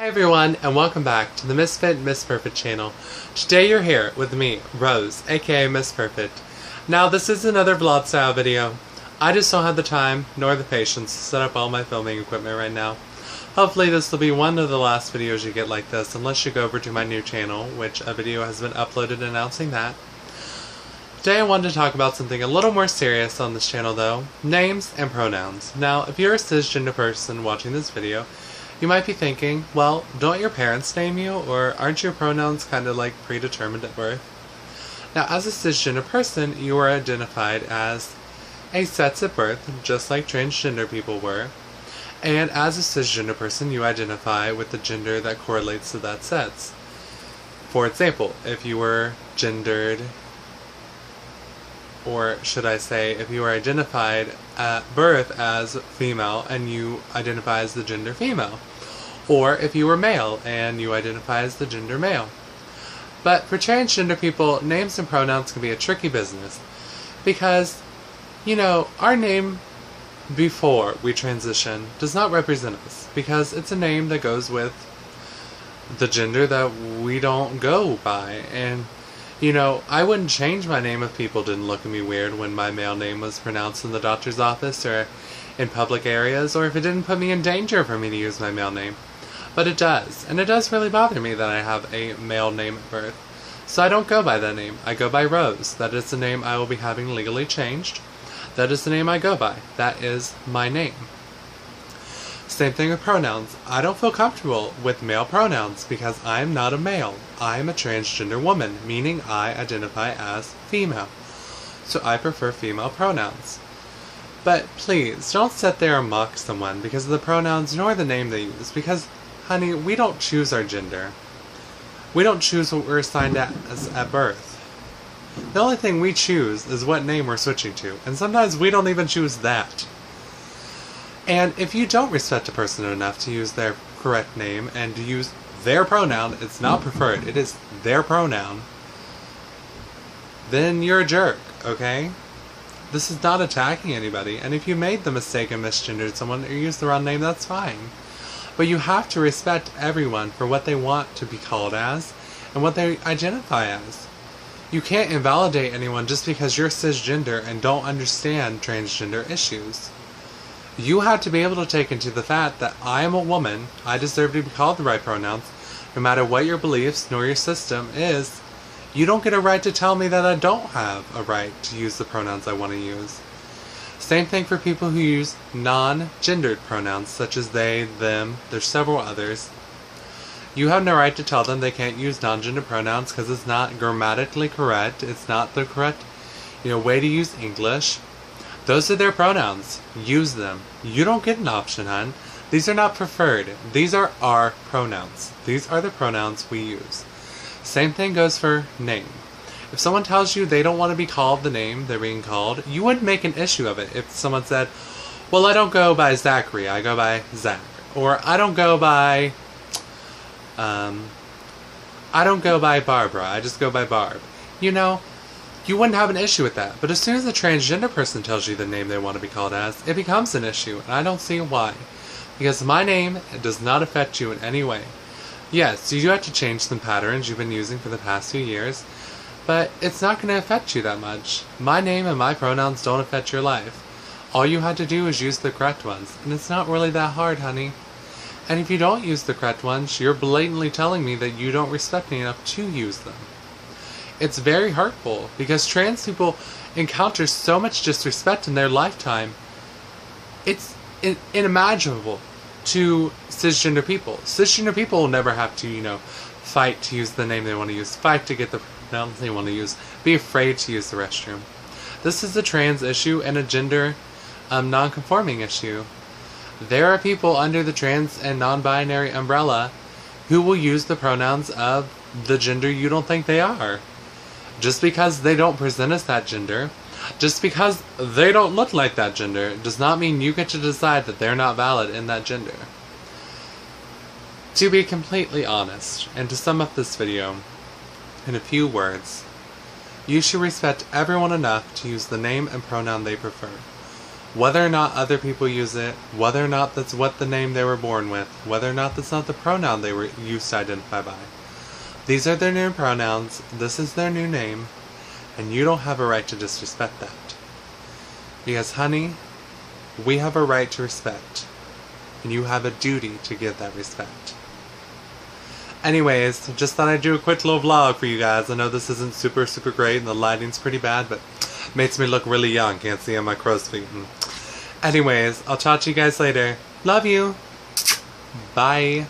Hey everyone, and welcome back to the Misfit Miss Perfect channel. Today you're here with me, Rose, aka Miss Perfect. Now this is another vlog style video. I just don't have the time nor the patience to set up all my filming equipment right now. Hopefully this will be one of the last videos you get like this, unless you go over to my new channel, which a video has been uploaded announcing that. Today I wanted to talk about something a little more serious on this channel though, names and pronouns. Now if you're a cisgender person watching this video, you might be thinking, well, don't your parents name you, or aren't your pronouns kind of like predetermined at birth? Now, as a cisgender person, you are identified as a sex at birth, just like transgender people were. And as a cisgender person, you identify with the gender that correlates to that sex. For example, if you were gendered, or should I say, if you were identified at birth as female and you identify as the gender female. Or if you were male and you identify as the gender male. But for transgender people, names and pronouns can be a tricky business. Because, you know, our name before we transition does not represent us. Because it's a name that goes with the gender that we don't go by. And you know, I wouldn't change my name if people didn't look at me weird when my male name was pronounced in the doctor's office or in public areas, or if it didn't put me in danger for me to use my male name. But it does, and it does really bother me that I have a male name at birth. So I don't go by that name. I go by Rose. That is the name I will be having legally changed. That is the name I go by. That is my name. Same thing with pronouns. I don't feel comfortable with male pronouns because I am not a male. I am a transgender woman, meaning I identify as female. So I prefer female pronouns. But please, don't sit there and mock someone because of the pronouns nor the name they use. Because, honey, we don't choose our gender. We don't choose what we're assigned as at birth. The only thing we choose is what name we're switching to. And sometimes we don't even choose that. And if you don't respect a person enough to use their correct name and to use their pronoun, it's not preferred, it is their pronoun, then you're a jerk, okay? This is not attacking anybody, and if you made the mistake and misgendered someone or used the wrong name, that's fine. But you have to respect everyone for what they want to be called as and what they identify as. You can't invalidate anyone just because you're cisgender and don't understand transgender issues. You have to be able to take into the fact that I am a woman, I deserve to be called the right pronouns, no matter what your beliefs nor your system is. You don't get a right to tell me that I don't have a right to use the pronouns I want to use. Same thing for people who use non-gendered pronouns, such as they, them, there's several others. You have no right to tell them they can't use non-gender pronouns because it's not grammatically correct, it's not the correct, way to use English. Those are their pronouns. Use them. You don't get an option, hon. These are not preferred. These are our pronouns. These are the pronouns we use. Same thing goes for name. If someone tells you they don't want to be called the name they're being called, you wouldn't make an issue of it if someone said, well, I don't go by Zachary, I go by Zach. Or I don't go by Barbara, I just go by Barb. You wouldn't have an issue with that, but as soon as a transgender person tells you the name they want to be called as, it becomes an issue, and I don't see why. Because my name does not affect you in any way. Yes, you do have to change some patterns you've been using for the past few years, but it's not going to affect you that much. My name and my pronouns don't affect your life. All you had to do is use the correct ones, and it's not really that hard, honey. And if you don't use the correct ones, you're blatantly telling me that you don't respect me enough to use them. It's very hurtful because trans people encounter so much disrespect in their lifetime. It's unimaginable to cisgender people. Cisgender people will never have to, fight to use the name they want to use, fight to get the pronouns they want to use, be afraid to use the restroom. This is a trans issue and a gender non-conforming issue. There are people under the trans and non-binary umbrella who will use the pronouns of the gender you don't think they are. Just because they don't present as that gender, just because they don't look like that gender, does not mean you get to decide that they're not valid in that gender. To be completely honest, and to sum up this video in a few words, you should respect everyone enough to use the name and pronoun they prefer. Whether or not other people use it, whether or not that's what the name they were born with, whether or not that's not the pronoun they were used to identify by. These are their new pronouns, this is their new name, and you don't have a right to disrespect that. Because, honey, we have a right to respect, and you have a duty to give that respect. Anyways, just thought I'd do a quick little vlog for you guys. I know this isn't super great and the lighting's pretty bad, but it makes me look really young. Can't see on my crow's feet. Anyways, I'll talk to you guys later. Love you. Bye.